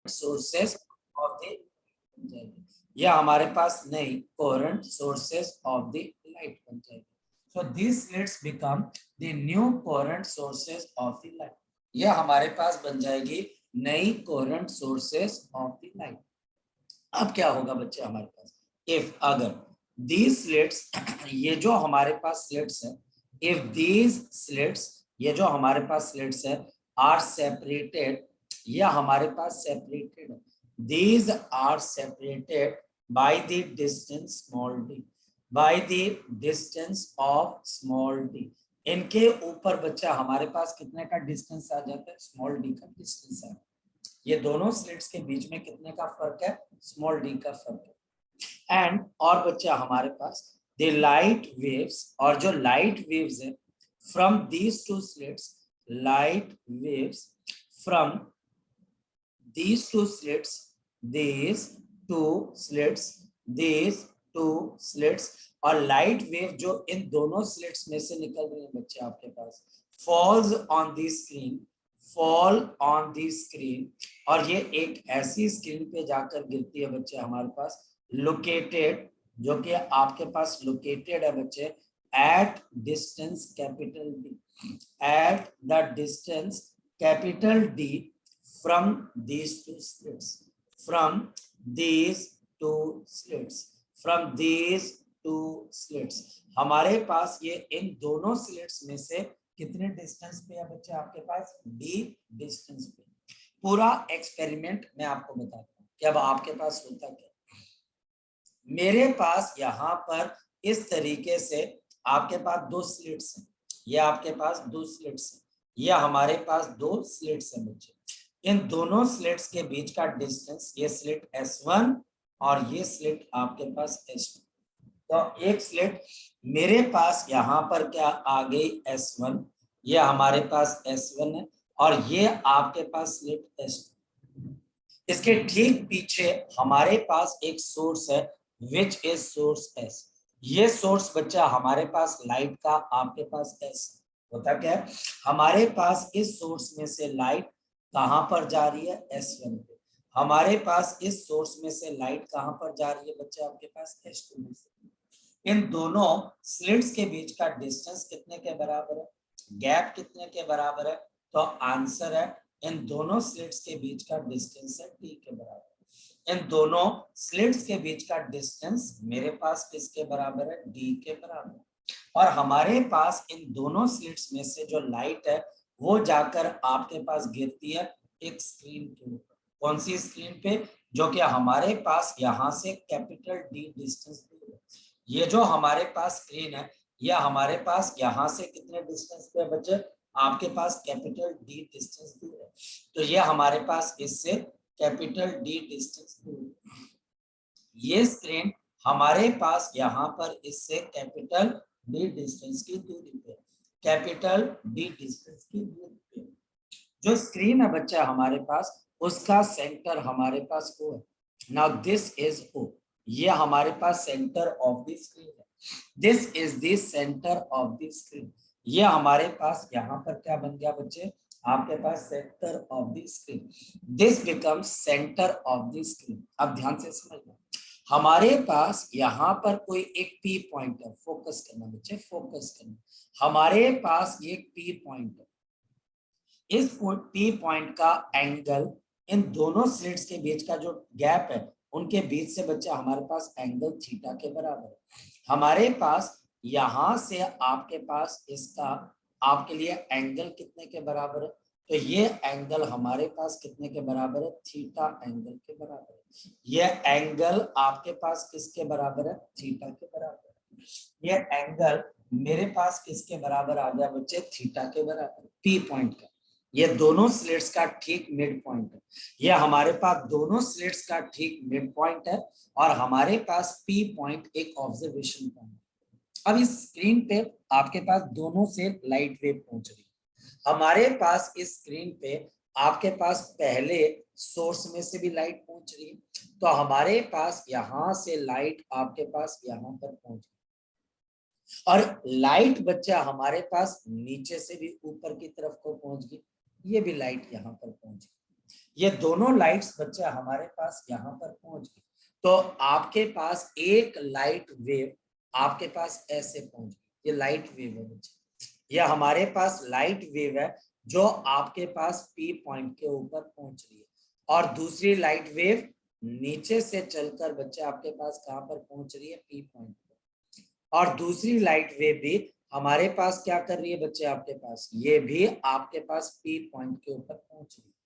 Sources of the, या हमारे पास नई coherent sources of the light बन जाएगी। So this slits become the new coherent sources of the light, यह हमारे पास बन जाएगी नई coherent sources of the light. अब क्या होगा बच्चे हमारे पास, इफ अगर दीज स्लिट्स ये जो हमारे पास स्लिट्स है, इफ दीज स्लिट्स ये जो हमारे पास स्लिट्स है आर सेपरेटेड, या हमारे पास सेपरेटेड है, these are separated by the distance small D, by the distance of small D. इनके ऊपर बच्चा हमारे पास कितने का डिस्टेंस आ जाता है, स्मॉल डी का डिस्टेंस है। ये दोनों स्लिट्स के बीच में कितने का फर्क है, स्मॉल डी का फर्क है। एंड और बच्चा हमारे पास द लाइट वेव्स, और जो लाइट वेव्स है from these two slits, light waves from these two slits, these two slits, these two slits, और लाइट वेव जो इन दोनों स्लिट्स में से निकल रही है बच्चे आपके पास, falls on the screen, fall on the screen, और ये एक ऐसी स्क्रीन पे जाकर गिरती है बच्चे हमारे पास लोकेटेड, जो कि आपके पास लोकेटेड है बच्चे at distance capital D, eight the distance capital D from these two slits, from these two slits, from these two slits, हमारे पास ये इन दोनों स्लिट्स में से कितने डिस्टेंस पे है बच्चे आपके पास, डी डिस्टेंस पे। पूरा एक्सपेरिमेंट मैं आपको बताता हूँ कि अब आपके पास होता क्या। मेरे पास यहाँ पर इस तरीके से आपके पास दो स्लिट्स हैं, ये आपके पास दो स्लिट्स हैं, ये हमारे पास दो स्लिट्स हैं बच्चे। इन दोनों स्लिट्स के बीच का डिस्टेंस, ये स्लिट S1 और ये स्लिट आपके पास S2। तो एक स्लिट मेरे पास यहाँ पर क्या आ गई S1, ये हमारे पास S1 है, और ये आपके पास स्लिट S2। इसके ठीक पीछे हमारे पास एक सोर्स है विच इज सोर्स S। ये सोर्स बच्चा हमारे पास लाइट का आपके पास S होता क्या है, हमारे पास इस सोर्स में से लाइट कहां पर जा रही है, S1 पे। हमारे पास इस सोर्स में से लाइट कहां पर जा रही है बच्चे आपके पास, S2 में से। इन दोनों स्लिट्स के बीच का डिस्टेंस कितने के बराबर है, गैप कितने के बराबर है, तो आंसर है इन दोनों स्लिट्स के बीच का डिस्टेंस है T के बराबर। इन दोनों स्लिट्स के बीच का डिस्टेंस मेरे पास किसके बराबर है, D के बराबर। और हमारे पास इन दोनों स्लिट्स में से जो लाइट है वो जाकर आपके पास गिरती है एक स्क्रीन के ऊपर। कौन सी स्क्रीन पे, जो कि हमारे पास यहाँ से कैपिटल डी डिस्टेंस दूर है। ये जो हमारे पास स्क्रीन है, यह हमारे पास यहाँ से कितने डिस्टेंस पे बच्चे, आपके पास कैपिटल डी डिस्टेंस दूर है। तो ये हमारे पास इससे कैपिटल डी डिस्टेंस दूर है। ये स्क्रीन हमारे पास यहाँ पर इससे कैपिटल डी डिस्टेंस की दूरी पे, कैपिटल डी डिस्टेंस की दूरी पे जो स्क्रीन है बच्चा हमारे पास, उसका सेंटर हमारे पास O है। नाउ दिस इज O, ये हमारे पास सेंटर ऑफ द स्क्रीन है। This is the centre of the screen, ये हमारे पास यहाँ पर क्या बन गया बच्चे, आपके पास centre of the screen. This becomes centre of the screen. अब ध्यान से समझना, हमारे पास यहाँ पर कोई एक P पॉइंट है, फोकस करना बच्चे, फोकस करना। हमारे पास ये P पॉइंट है, इस P पॉइंट का एंगल इन दोनों स्लिट्स के बीच का जो गैप है उनके बीच से बच्चा हमारे पास एंगल थीटा के बराबर है। हमारे पास यहाँ से आपके पास इसका आपके लिए एंगल कितने के बराबर है, तो ये एंगल हमारे पास कितने के बराबर है, थीटा एंगल के बराबर है। ये एंगल आपके पास किसके बराबर है, थीटा के बराबर है। ये एंगल मेरे पास किसके बराबर आ गया बच्चे, थीटा के बराबर, P पॉइंट का। ये दोनों स्लिट्स का ठीक मिड पॉइंट है, ये हमारे पास दोनों स्लिट्स का ठीक मिड पॉइंट है, और हमारे पास P पॉइंट एक ऑब्जर्वेशन पॉइंट। अब इस स्क्रीन पे आपके पास दोनों से लाइट वेव पहुंच रही है। हमारे पास इस स्क्रीन पे आपके पास पहले सोर्स में से भी लाइट पहुंच रही है, तो हमारे पास यहाँ से लाइट आपके पास यहाँ पर पहुंच रही, और लाइट बच्चा हमारे पास नीचे से भी ऊपर की तरफ को पहुंच गई, ये भी लाइट यहाँ पर पहुंच गई। ये दोनों लाइट्स बच्चे हमारे पास यहाँ पर पहुंच गई, तो आपके पास एक लाइट वेव आपके पास ऐसे पहुंच गई, ये लाइट वेव है बच्चे, ये हमारे पास लाइट वेव है जो आपके पास पी पॉइंट के ऊपर पहुंच रही है, और दूसरी लाइट वेव नीचे से चलकर बच्चे आपके पास कहां पर पहुंच रही है, पी पॉइंट पर, और दूसरी लाइट वेव भी हमारे पास क्या कर रही है बच्चे, आपके पास ये भी आपके पास पी पॉइंट के ऊपर पहुंच रही है।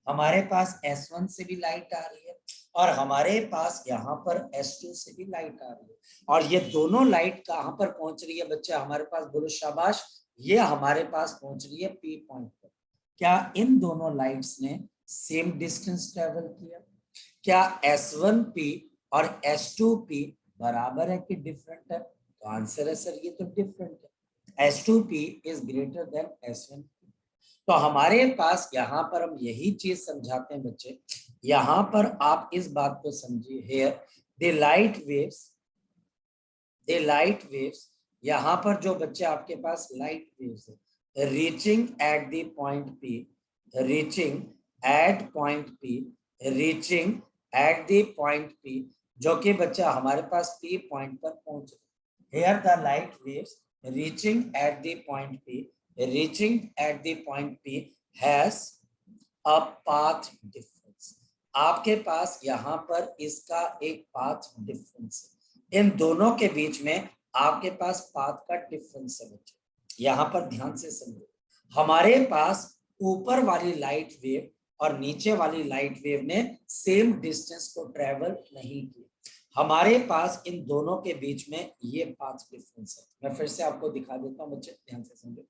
हमारे पास S1 से भी लाइट आ रही है और हमारे पास यहाँ पर S2 से भी लाइट आ रही है, और ये दोनों लाइट कहाँ पर पहुंच रही है बच्चे हमारे पास, बोलो शाबाश, ये हमारे पास पहुंच रही है पी पॉइंट पर। क्या इन दोनों लाइट्स ने सेम डिस्टेंस ट्रेवल किया? क्या S1P और S2P बराबर है कि डिफरेंट है? तो आंसर है सर ये तो डिफरेंट है, S2P is greater than S1P। तो हमारे पास यहाँ पर हम यही चीज समझाते हैं बच्चे, यहाँ पर आप इस बात को समझिए, हियर द लाइट वेव्स, यहाँ पर जो बच्चे आपके पास लाइट वेव्स है reaching at the point P, reaching at point P, reaching at the point P, जो कि बच्चा हमारे पास पी पॉइंट पर पहुंच रहे। Here the light waves reaching at the point P, reaching at the point P has a path difference। आपके पास यहाँ पर इसका एक पाथ डिफरेंस है, इन दोनों के बीच में आपके पास पाथ का डिफरेंस है बच्चे। यहाँ पर ध्यान से समझो, हमारे पास ऊपर वाली लाइट वेव और नीचे वाली लाइट वेव ने सेम डिस्टेंस को ट्रेवल नहीं किया, हमारे पास इन दोनों के बीच में ये पाथ डिफरेंस है। मैं फिर से आपको दिखा देता हूं बच्चे, ध्यान से समझो,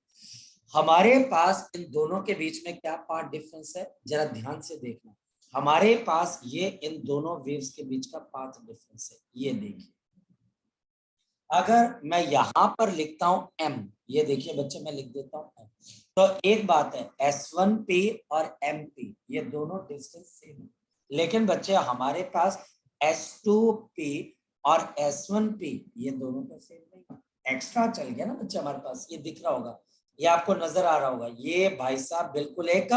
हमारे पास इन दोनों के बीच में क्या पाथ डिफरेंस है, जरा ध्यान से देखना, हमारे पास ये इन दोनों वेव्स के बीच का पाथ डिफरेंस है, ये देखिए। अगर मैं यहां पर लिखता हूं m, ये देखिए बच्चे मैं लिख देता हूं m, तो एक बात है S1P और MP ये दोनों डिस्टेंस सेम है, लेकिन बच्चे हमारे पास S2P और S1P ये दोनों तो सेम नहीं, एक्स्ट्रा चल गया ना बच्चे हमारे पास, ये दिख रहा होगा, ये आपको नजर आ रहा होगा, ये भाई साहब बिल्कुल एक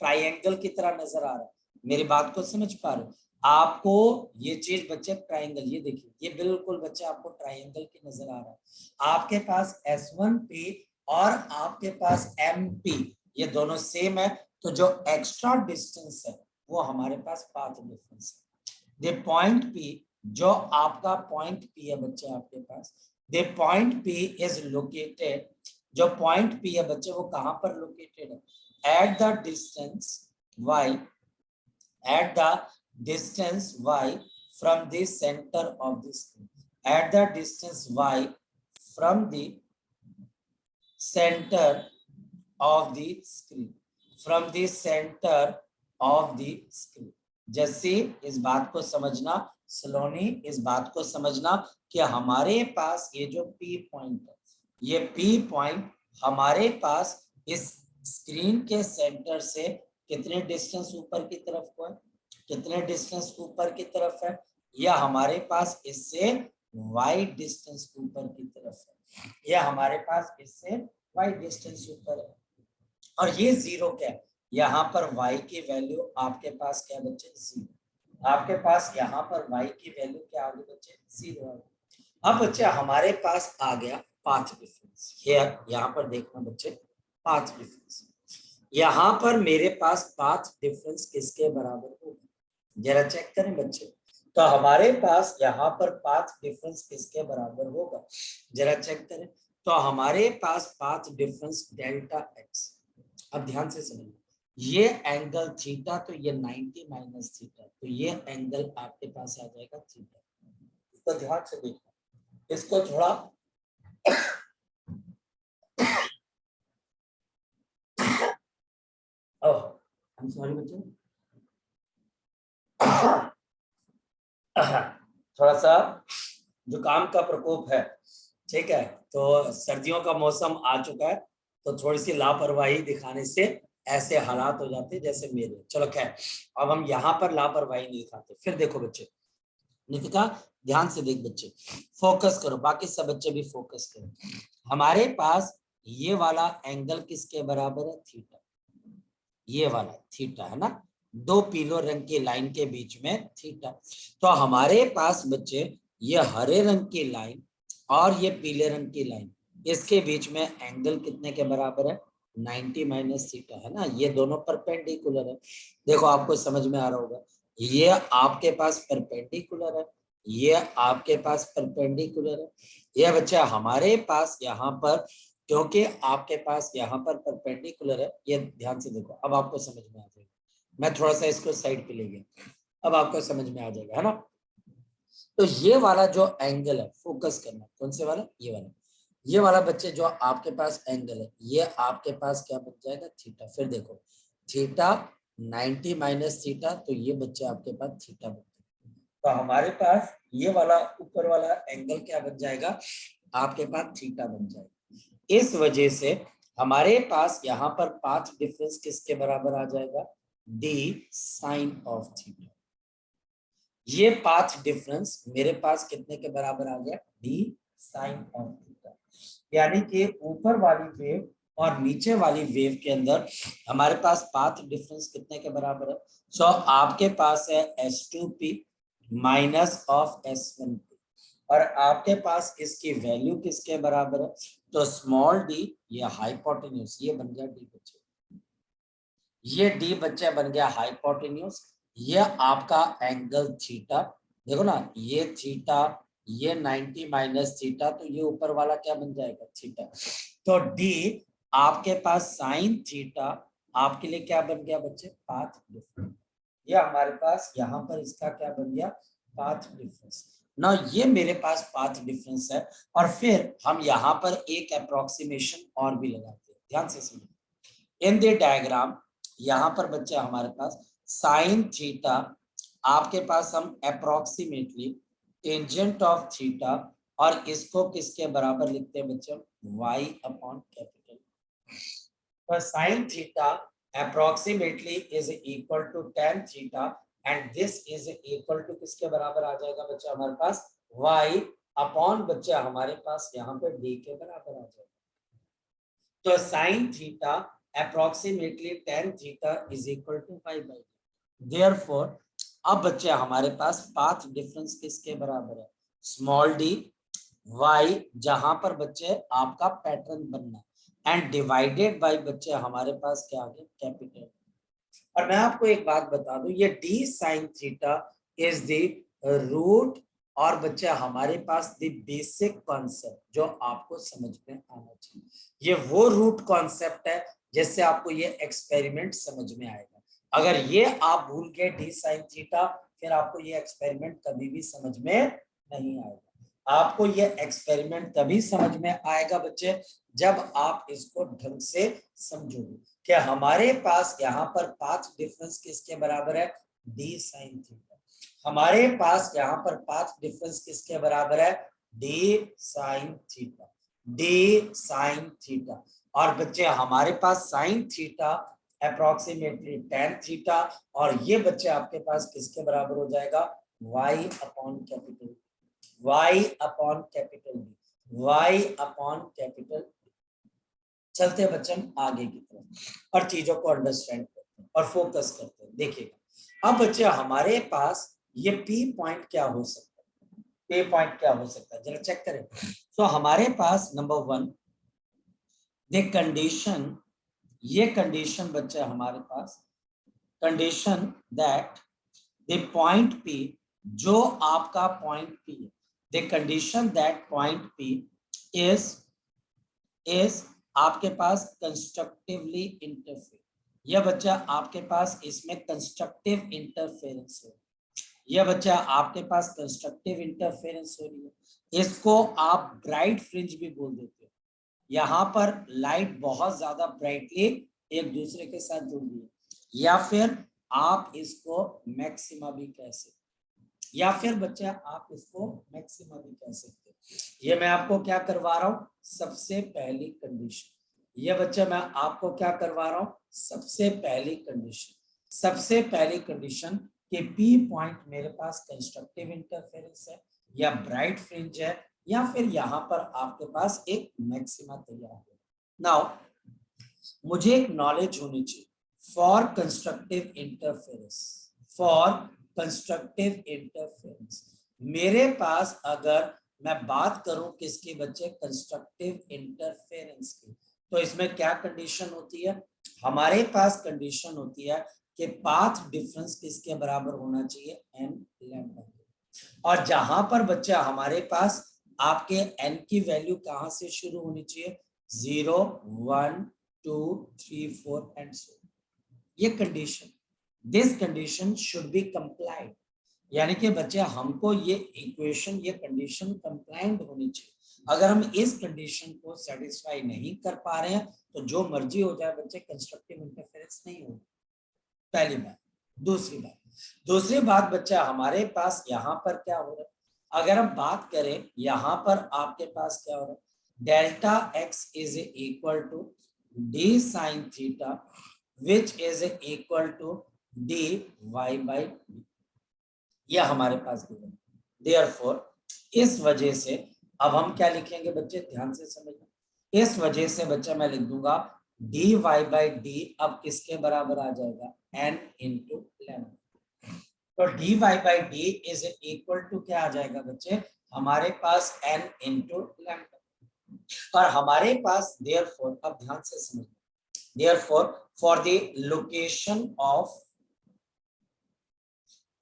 ट्राइंगल की तरह नजर आ रहा है, मेरी बात को समझ पा रहे हो आपको, ये चीज बच्चे ट्राइंगल, ये देखिए ये बिल्कुल बच्चे आपको ट्राइंगल की नजर आ रहा है, आपके पास S1P और आपके पास MP ये दोनों सेम है, तो जो एक्स्ट्रा डिस्टेंस है वो हमारे पास पाथ डिफरेंस है। द पॉइंट P, जो आपका पॉइंट P है बच्चे आपके पास, the point P is located, जो पॉइंट P है बच्चे वो कहां पर लोकेटेड है, at the distance y, at the distance y from the center of the screen, at the distance y from the center of the screen, from the center of the screen। जैसे इस बात को समझना सलोनी, इस बात को समझना कि हमारे पास ये जो P पॉइंट है, ये P पॉइंट हमारे पास इस स्क्रीन के सेंटर से कितने डिस्टेंस ऊपर की तरफ को है, कितने डिस्टेंस ऊपर की तरफ है, या हमारे पास इससे y डिस्टेंस ऊपर की तरफ है, या हमारे पास इससे y डिस्टेंस ऊपर है, और ये जीरो क्या है, यहाँ पर y की वैल्यू आपके पास क्या बच्चे, जीरो, आपके पास यहाँ पर y की वैल्यू क्या आ गई बच्चे, जीरो आ गई। अब बच्चे हमारे पास आ गया पाथ डिफरेंस, यहाँ पर देखना बच्चे पाथ डिफरेंस, यहाँ पर मेरे पास पाथ डिफरेंस किसके बराबर होगा, जरा चेक करें बच्चे, तो हमारे पास यहाँ पर पाथ डिफरेंस किसके बराबर होगा, जरा चेक करें, तो हमारे पास पाथ डिफरेंस डेल्टा x। अब ध्यान से समझिए, ये एंगल थीटा, तो ये 90 माइनस थीटा, तो ये एंगल आपके पास आ जाएगा थीटा, तो ध्यान से देखना, इसको थोड़ा सॉरी बच्चों, थोड़ा सा जुकाम का प्रकोप है, ठीक है, तो सर्दियों का मौसम आ चुका है, तो थोड़ी सी लापरवाही दिखाने से ऐसे हालात हो जाते हैं जैसे मेरे, चलो खैर, अब हम यहाँ पर लापरवाही नहीं दिखाते। फिर देखो बच्चे, नितिका ध्यान से देख बच्चे, फोकस करो, बाकी सब बच्चे भी फोकस करो, हमारे पास ये वाला एंगल किसके बराबर है, थीटा, ये वाला थीटा है ना, दो पीले रंग की लाइन के बीच में थीटा। तो हमारे पास बच्चे ये हरे रंग की लाइन और ये पीले रंग की लाइन, इसके बीच में एंगल कितने के बराबर है, 90 माइनस थीटा है ना, ये दोनों परपेंडिकुलर है। देखो आपको समझ में आ रहा होगा, ये आपके पास परपेंडिकुलर है, ये आपके पास परपेंडिकुलर है। ये बच्चा हमारे पास यहाँ पर, क्योंकि आपके पास यहाँ पर परपेंडिकुलर है, ये ध्यान से देखो, अब आपको समझ में आ जाएगा। मैं थोड़ा सा इसको साइड पे ले गया, अब आपको समझ में आ जाएगा, है ना। तो ये वाला जो एंगल है, फोकस करना, कौन से वाला, ये वाला बच्चे जो आपके पास एंगल है, ये आपके पास क्या बन जाएगा, थीटा। फिर देखो थीटा 90 माइनस थीटा, तो ये बच्चे आपके पास थीटा बन जाएगा। तो हमारे पास ये वाला ऊपर वाला एंगल क्या बन जाएगा, आपके पास थीटा बन जाएगा। इस वजह से हमारे पास यहाँ पर पाथ डिफरेंस किसके बराबर आ जाएगा, डी साइन ऑफ थीटा। ये पाथ डिफरेंस मेरे पास कितने के बराबर आ गया, डी साइन ऑफ थीटा। यानी कि ऊपर वाली वेव और नीचे वाली वेव के अंदर हमारे पास पाथ डिफरेंस कितने के बराबर है। सो आपके पास है S2P माइनस ऑफ S1P, और आपके पास इसकी वैल्यू किसके बराबर है, तो स्मॉल डी, ये हाइपोटेन्यूज, ये बन गया डी बच्चे, ये डी बच्चे बन गया हाइपोटेन्यूज। ये आपका एंगल थीटा, देखो ना, ये थीटा, ये 90 माइनस थीटा, तो ये ऊपर वाला क्या बन जाएगा, थीटा। तो डी आपके पास साइन थीटा आपके लिए क्या बन गया बच्चे, पाथ डिफरेंस। ये हमारे पास यहाँ पर इसका क्या बन गया, पाथ डिफरेंस ना, ये मेरे पास पाथ डिफरेंस है। और फिर हम यहाँ पर एक अप्रोक्सीमेशन और भी लगाते हैं, ध्यान से सुनिए। इन द डायग्राम यहाँ पर बच्चे हमारे पास साइन थीटा, आपके पास हम अप्रोक्सीमेटली टेंजेंट ऑफ थीटा, और इसको किसके बराबर लिखते हैं बच्चे, y अपॉन कैपिटल। तो sine theta approximately is equal to tan theta, and this is equal to किसके बराबर आ जाएगा बच्चा, हमारे पास y अपॉन बच्चा हमारे पास यहाँ पे d के बराबर आ जाएगा। तो sine theta approximately tan theta is equal to y by, therefore अब बच्चे हमारे पास पाथ डिफरेंस किसके बराबर है, स्मॉल डी y, जहां पर बच्चे आपका पैटर्न बनना, एंड डिवाइडेड बाय बच्चे हमारे पास क्या आ गया, कैपिटल। और मैं आपको एक बात बता दूं, ये D sine theta is the root, और बच्चे हमारे पास द बेसिक कॉन्सेप्ट जो आपको समझ में आना चाहिए। ये वो रूट कॉन्सेप्ट है जिससे आपको ये एक्सपेरिमेंट समझ में आएगा। अगर ये आप भूल गए डी साइन थीटा, फिर आपको ये एक्सपेरिमेंट कभी भी समझ में नहीं आएगा। आपको ये एक्सपेरिमेंट तभी समझ में आएगा बच्चे जब आप इसको ढंग से समझोगे कि हमारे पास यहाँ पर पाथ डिफरेंस किसके बराबर है, डी साइन थीटा। हमारे पास यहाँ पर पाथ डिफरेंस किसके बराबर है, d sine theta, d sine theta. और बच्चे हमारे पास sine theta approximately tan theta, और ये बच्चे आपके पास किसके बराबर हो जाएगा, y upon capital, y upon capital D, y upon capital. चलते बच्चे हम आगे की तरफ और चीजों को अंडरस्टैंड करते हैं और फोकस करते हैं। देखिएगा अब बच्चे हमारे पास ये P पॉइंट क्या हो सकता है, P पॉइंट क्या हो सकता है, जरा चेक करें। तो हमारे पास नंबर 1 द कंडीशन, ये कंडीशन बच्चे हमारे पास condition that the point P, जो आपका point P, the condition that point P is आपके पास कंस्ट्रक्टिवली इंटरफेयर। यह बच्चा आपके पास इसमें कंस्ट्रक्टिव इंटरफेरेंस है, यह बच्चा आपके पास कंस्ट्रक्टिव इंटरफेरेंस हो रही है। इसको आप ब्राइट फ्रिंज भी बोल देते हो। यहाँ पर लाइट बहुत ज्यादा ब्राइटली एक दूसरे के साथ जुड़ रही है, या फिर आप इसको मैक्सिमा भी कह सकते, या फिर बच्चा आप इसको मैक्सिमा भी कह सकते हैं। ये मैं आपको क्या करवा रहा हूं, सबसे पहली कंडीशन, ये बच्चा मैं आपको क्या करवा रहा हूं, सबसे पहली कंडीशन, सबसे पहली कंडीशन कि P पॉइंट मेरे पास कंस्ट्रक्टिव इंटरफेरेंस है या ब्राइट फ्रिंज है, या फिर यहाँ पर आपके पास एक मैक्सिमा तैयार है। नाउ मुझे एक नॉलेज होनी चाहिए, for constructive interference, for constructive interference. मेरे पास अगर मैं बात करूं किसके बच्चे, कंस्ट्रक्टिव इंटरफेरेंस की, तो इसमें क्या कंडीशन होती है, हमारे पास कंडीशन होती है कि पाथ डिफरेंस किसके बराबर होना चाहिए, एन लैम्डा। और जहां पर बच्चा हमारे पास आपके एन की वैल्यू कहां से शुरू होनी चाहिए, 0 1 2 3 4 एंड सो, ये condition, this condition should be complied, यानी कि बच्चे हमको ये इक्वेशन, ये कंडीशन कंप्लाइंट होनी चाहिए। अगर हम इस कंडीशन को सेटिस्फाई नहीं कर पा रहे हैं तो जो मर्जी हो जाए बच्चे, कंस्ट्रक्टिव इंटरफेरेंस नहीं होगा, पहली बात। दूसरी बात बच्चा, हमारे पास यहाँ पर क्या हो रहा है, अगर हम बात करें यहाँ पर आपके पास क्या हो रहा है, delta x is equal to D sine theta which is equal to D y by D, यह हमारे पास गिवन है। देयरफॉर इस वजह से अब हम क्या लिखेंगे बच्चे, ध्यान से समझना, इस वजह से बच्चा मैं लिख दूंगा डी वाई बाई डी अब किसके बराबर आ जाएगा, एन इंटू लैम्डा। तो D y by D is equal to क्या आ जाएगा बच्चे, हमारे पास एन इंटू लैम्डा। और हमारे पास देयरफॉर, अब ध्यान से समझना, therefore for the location of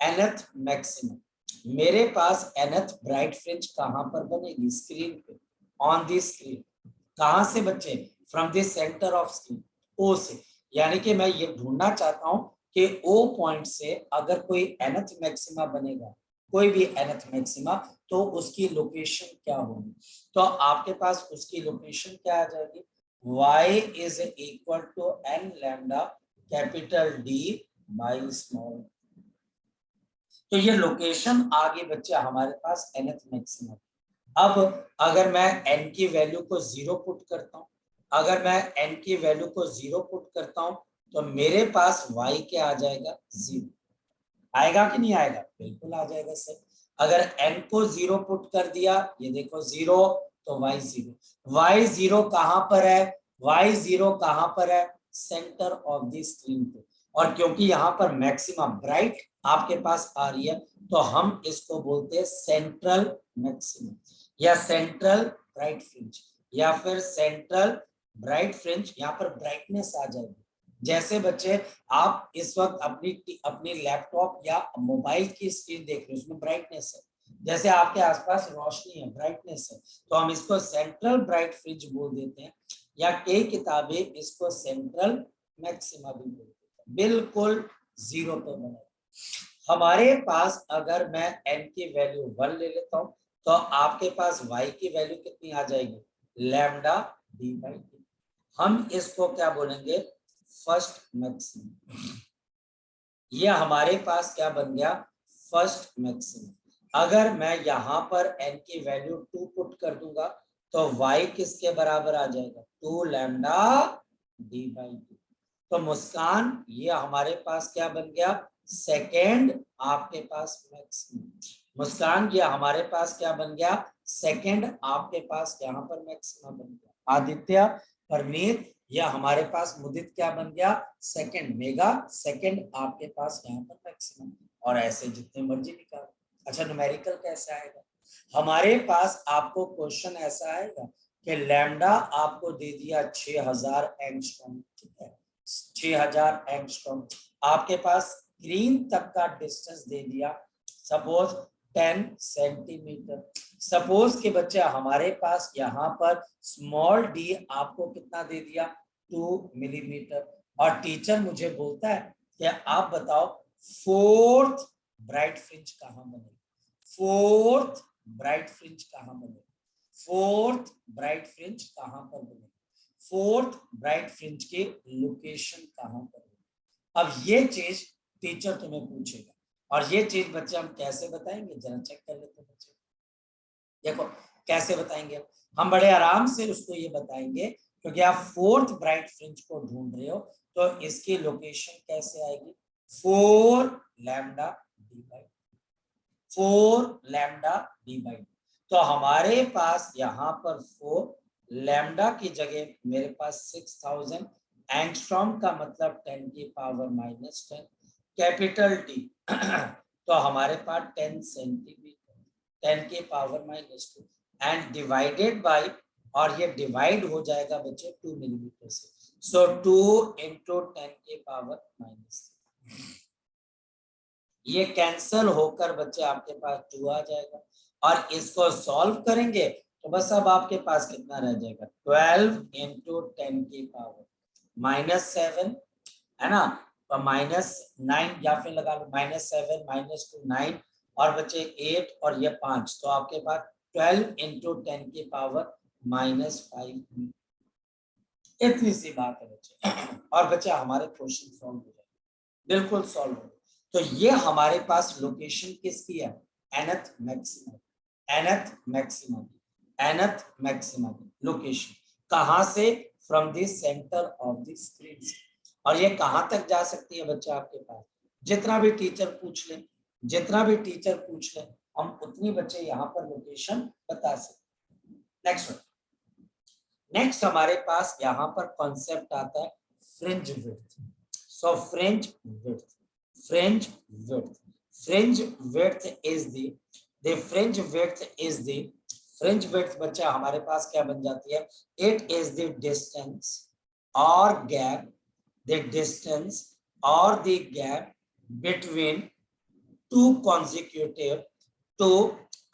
nth maximum, मेरे पास nth ब्राइट फ्रिंज कहां पर बनेगी, स्क्रीन पे, ऑन दी स्क्रीन, कहां से बच्चे, from the centre of screen, O से, यानी कि मैं ये ढूंढना चाहता हूं कि ओ पॉइंट से अगर कोई nth मैक्सिमा बनेगा, कोई भी nth मैक्सिमा, तो उसकी लोकेशन क्या होगी, तो आपके पास उसकी लोकेशन क्या आ जाएगी, y is equal to n lambda capital D by small. तो ये लोकेशन आगे बच्चे हमारे पास nth मैक्सिमम। अब अगर मैं n की वैल्यू को 0 पुट करता हूं, अगर मैं n की वैल्यू को 0 पुट करता हूं तो मेरे पास y क्या आ जाएगा, 0 आएगा कि नहीं आएगा, बिल्कुल आ जाएगा सर। अगर n को 0 पुट कर दिया, ये देखो 0, तो y 0, y 0 कहां पर है, y 0 कहां पर है, सेंटर ऑफ द स्क्रीन पे। और क्योंकि यहाँ पर मैक्सिमम ब्राइट आपके पास आ रही है तो हम इसको बोलते हैं सेंट्रल मैक्सिमम या सेंट्रल ब्राइट फ्रिंज या फिर सेंट्रल ब्राइट फ्रिंज। यहाँ पर ब्राइटनेस आ जाएगी, जैसे बच्चे आप इस वक्त अपनी अपनी लैपटॉप या मोबाइल की स्क्रीन देख रहे हो, उसमें ब्राइटनेस है, जैसे आपके आसपास रोशनी है, ब्राइटनेस है, तो हम इसको सेंट्रल ब्राइट फ्रिंज बोल देते हैं, या कई किताबें इसको सेंट्रल मैक्सिमा भी बोलते हैं, बिल्कुल 0 पे बना। हमारे पास अगर मैं n की वैल्यू 1 ले लेता हूं तो आपके पास y की वैल्यू कितनी आ जाएगी, लैम्डा डी बाई डी। हम इसको क्या बोलेंगे, फर्स्ट मैक्सिमम। ये हमारे पास क्या बन गया, फर्स्ट मैक्सिमम। अगर मैं यहां पर n की वैल्यू 2 पुट कर दूंगा तो y किसके बराबर आ जाएगा, 2 लैम्डा डी बाई डी। तो मुस्कान ये हमारे पास क्या बन गया, सेकेंड आपके पास मैक्सिमम। मुस्कान ये हमारे पास क्या बन गया, सेकेंड आपके पास यहाँ पर मैक्सिमम बन गया। आदित्य, परमीत, यह हमारे पास मुदित क्या बन गया, सेकंड। मेगा सेकंड आपके पास यहाँ पर मैक्सिमम, और ऐसे जितने मर्जी निकाल। अच्छा, न्यूमेरिकल कैसे आएगा, हमारे पास आपको क्वेश्चन ऐसा आएगा कि लैम्डा आपको दे दिया 6000 एंगस्ट्रॉम, ठीक है, 6000 एंगस्ट्रॉम। आपके पास स्क्रीन तक का डिस्टेंस दे दिया सपोज 10 सेंटीमीटर। सपोज के बच्चे हमारे पास यहाँ पर स्मॉल डी आपको कितना दे दिया, 2 मिलीमीटर, और टीचर मुझे बोलता है कि आप बताओ फोर्थ ब्राइट फ्रिंज कहाँ बनेगी, फोर्थ ब्राइट फ्रिंज कहाँ बनेगी, फोर्थ ब्राइट फ्रिंज कहाँ पर बनेगी, फोर्थ ब्राइट फ्रिंज के लोकेशन कहाँ पर बनेगी। अब ये चीज टीचर तुम्हें पूछेगा, और ये चीज बच्चे हम कैसे बताएंगे, जरा चेक कर लेते हैं बच्चे। देखो कैसे बताएंगे हम, बड़े आराम से उसको ये बताएंगे, क्योंकि आप फोर्थ ब्राइट फ्रिंज को ढूंढ रहे हो तो इसकी लोकेशन कैसे आएगी, 4 lambda D by, 4 lambda D by. तो हमारे पास यहाँ पर 4 लैम्डा की जगह मेरे पास 6000 एंगस्ट्रॉम का मतलब 10 की पावर -10, कैपिटल टी तो हमारे पास 10 सेंटीमीटर, 10 की पावर -2 एंड डिवाइडेड बाय, और ये डिवाइड हो जाएगा बच्चे 2 मिलीमीटर से, सो 2 इंटू 10 की पावर -3, ये कैंसल होकर बच्चे आपके पास 2 आ जाएगा, और इसको सॉल्व करेंगे तो बस अब आपके पास कितना रह जाएगा, 12 इंटू 10 की पावर -7, है ना, तो -9 या फिर लगा लो -7 -2 9, और बचे 8 और ये 5, तो आपके पास 12 इंटू 10 की पावर -5। इतनी सी बात है बच्चे, और बच्चे हमारे क्वेश्चन सॉल्व हो जाए, बिल्कुल सॉल्व हो। तो ये हमारे पास लोकेशन किसकी है, nth maximum, nth maximum, nth maximum location कहां से, from the centre of the screen, और ये कहां तक जा सकती है बच्चा आपके पास, जितना भी टीचर पूछ ले, जितना भी टीचर पूछ ले, हम उतनी बच्चे यहाँ पर लोकेशन बता सकते। नेक्स्ट नेक्स्ट हमारे पास यहाँ पर कॉन्सेप्ट आता है fringe width. So fringe width, fringe width, fringe width is the fringe width is the fringe width बच्चा हमारे पास क्या बन जाती है, it is the distance or gap, the distance or the gap between two consecutive, two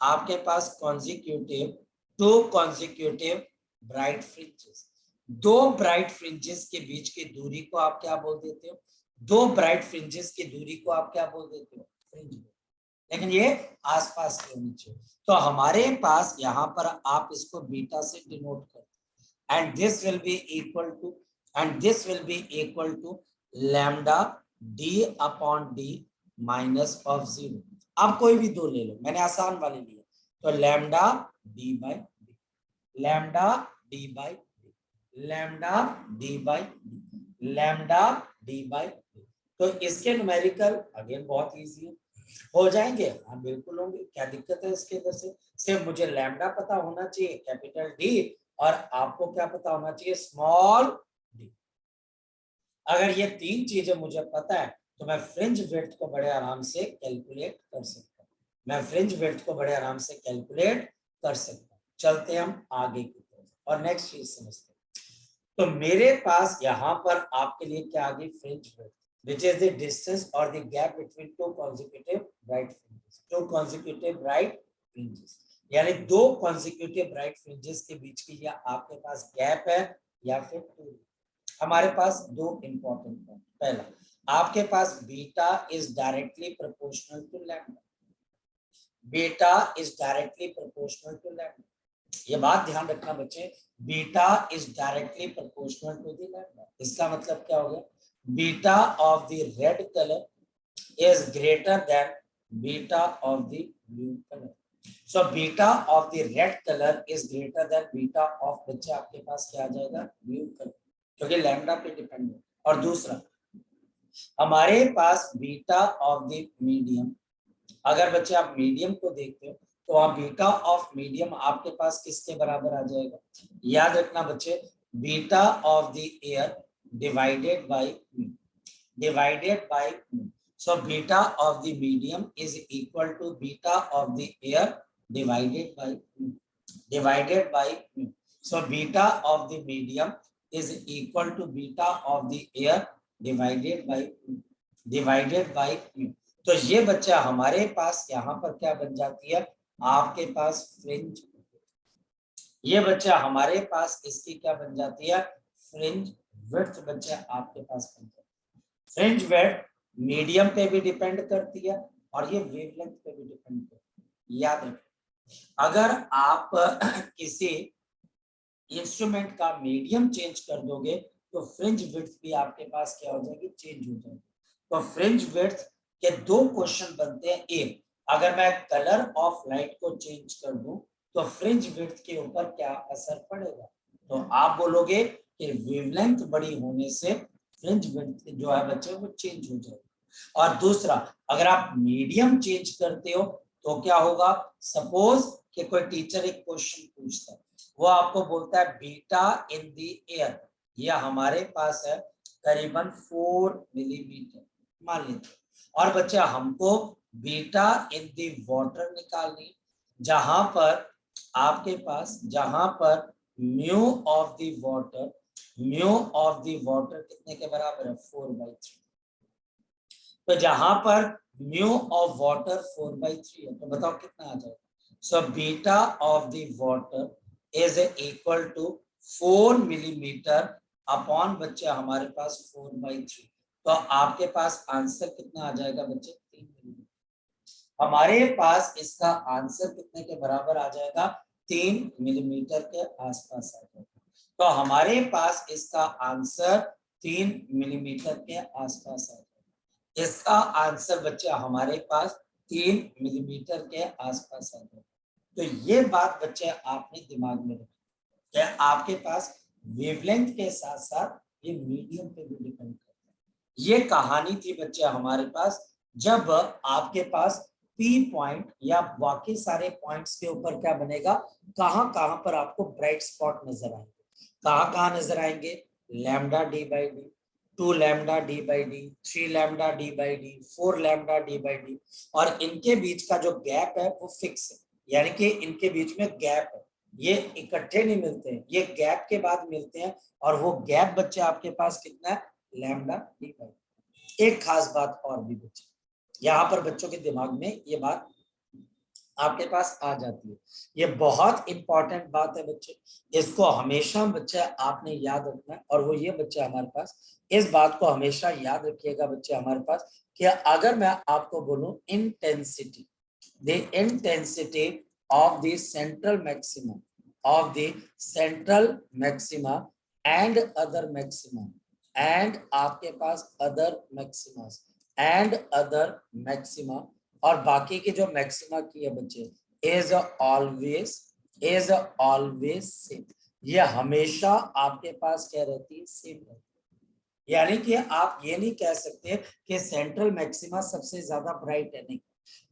आपके पास consecutive, two consecutive bright fringes, दो bright fringes के बीच की दूरी को आप क्या बोल देते हो, दो ब्राइट फ्रिंजेस की दूरी को आप क्या बोल देते हो, फ्रिंज, लेकिन ये आसपास के होनी चाहिए। तो हमारे पास यहाँ पर आप इसको बीटा से डिनोट करते हैं, and this will be equal to, and this will be equal to lambda D upon D minus of 0। आप कोई भी दो ले लो, मैंने आसान वाले लिए, तो lambda D by D, lambda D by lambda D by lambda D by, तो इसके न्यूमेरिकल अगेन बहुत इजी है, हो जाएंगे, हाँ बिल्कुल होंगे, क्या दिक्कत है इसके अंदर से, सिर्फ मुझे लैम्डा पता होना चाहिए कैपिटल डी, और आपको क्या पता होना चाहिए, स्मॉल डी। अगर ये तीन चीजें मुझे पता है तो मैं फ्रिंज विड्थ को बड़े आराम से कैलकुलेट कर सकता हूँ, मैं फ्रिंज विड्थ को बड़े आराम से कैलकुलेट कर सकता हूँ। चलते हम आगे की तरफ और नेक्स्ट चीज समझते हैं। तो मेरे पास यहाँ पर आपके लिए क्या आ गई, fringe width, which is the distance or the gap between two consecutive bright fringes, two consecutive bright fringes, यानी दो consecutive bright fringes के बीच की या आपके पास गैप है या फिर दूरी। हमारे पास दो इंपॉर्टेंट पॉइंट, पहला आपके पास beta is directly proportional to lambda, beta is directly proportional to lambda, ये बात ध्यान रखना बच्चे, beta is directly proportional to the lambda. इसका मतलब क्या हो गया, beta of the red color is greater than beta of the blue color. So beta of the red color is greater than beta of, बच्चे आपके पास क्या आ जाएगा, blue color, क्योंकि लैम्डा पे डिपेंड है। और दूसरा हमारे पास बीटा ऑफ द मीडियम, अगर बच्चे आप मीडियम को देखते हो तो आप बीटा ऑफ मीडियम आपके पास किसके बराबर आ जाएगा, याद रखना बच्चे, beta of the air divided by mu, divided by mu. So beta of the medium is equal to beta of the air divided by mu, divided by mu. So beta of the medium is equal to beta of the air divided by mu, divided by mu. तो ये बच्चा हमारे पास यहाँ पर क्या बन जाती है, आपके पास फ्रिंज, ये बच्चा हमारे पास इसकी क्या बन जाती है, फ्रिंज विड्थ बच्चे आपके पास बन जाती है। फ्रिंज विड्थ मीडियम पे भी डिपेंड करती है और ये वेवलेंथ पे भी डिपेंड करती है, याद रखें। अगर आप किसी इंस्ट्रूमेंट का मीडियम चेंज कर दोगे तो फ्रिंज विड्थ भी आपके पास क्या हो जाएगी, चेंज हो जाएगी। तो फ्रिंज विड्थ के दो क्वेश्चन बनते हैं, एक अगर मैं कलर ऑफ लाइट को चेंज कर दूं तो फ्रिंज विड्थ के ऊपर क्या असर पड़ेगा, तो आप बोलोगे कि वेवलेंथ बड़ी होने से फ्रिंज विड्थ जो है बच्चे वो चेंज हो जाएगा। और दूसरा अगर आप मीडियम चेंज करते हो तो क्या होगा, सपोज कि कोई टीचर एक क्वेश्चन पूछता है, वो आपको बोलता है बीटा इन द एयर, यह हमारे पास है करीबन 4 मिलीमीटर मान लीजिए। और बच्चे हमको बीटा इन दी वाटर निकालनी, जहां पर आपके पास जहां पर mu of the water, mu of the water कितने के बराबर है 4/3। तो जहां पर म्यू ऑफ वाटर 4/3 है तो बताओ कितना आ जाएगा। So beta of the water is equal to 4 millimetre upon बच्चे हमारे पास 4/3। तो आपके पास आंसर कितना आ जाएगा बच्चे 3 मिलीमीटर। हमारे पास इसका आंसर कितने के बराबर आ जाएगा 3 मिलीमीटर के आसपास आ जाएगा। तो हमारे पास इसका आंसर 3 मिलीमीटर के आसपास आ जाएगा। इसका आंसर बच्चे हमारे पास 3 मिलीमीटर के आसपास आ जाएगा। तो ये बात बच्चे आपने दिमाग में रखी कि आपके पास वेवलेंथ के साथ साथ ये मीडियम पे भी डिपेंड करता है। ये कहानी थी बच्चे हमारे पास जब आपके पास पी पॉइंट या बाकी सारे पॉइंट्स के ऊपर क्या बनेगा, कहां कहां पर आपको ब्राइट स्पॉट नजर आएंगे, कहां कहां नजर आएंगे, lambda D by D, 2 lambda D by D, 3 lambda D by D, 4 lambda D by D. और इनके बीच का जो गैप है वो फिक्स है, यानी कि इनके बीच में गैप है, ये इकट्ठे नहीं मिलते हैं, ये गैप के बाद मिलते हैं। और वो गैप बच्चे आपके पास कितना है लैम्डा डी बाई। एक खास बात और भी बच्चे यहाँ पर बच्चों के दिमाग में ये बात आपके पास आ जाती है, ये बहुत इंपॉर्टेंट बात है बच्चे, इसको हमेशा बच्चे आपने याद रखना है। और वो ये बच्चे हमारे पास इस बात को हमेशा याद रखिएगा बच्चे हमारे पास कि अगर मैं आपको बोलूं intensity, the intensity of the central maximum, of the central maxima and other maxima, and आपके पास other maximas and other maxima, और बाकी के जो मैक्सिमा की है बच्चे is always same, ये हमेशा आपके पास क्या रहती है सेम रहती है। यानी कि आप ये नहीं कह सकते कि सेंट्रल मैक्सिमा सबसे ज्यादा ब्राइट है, नहीं,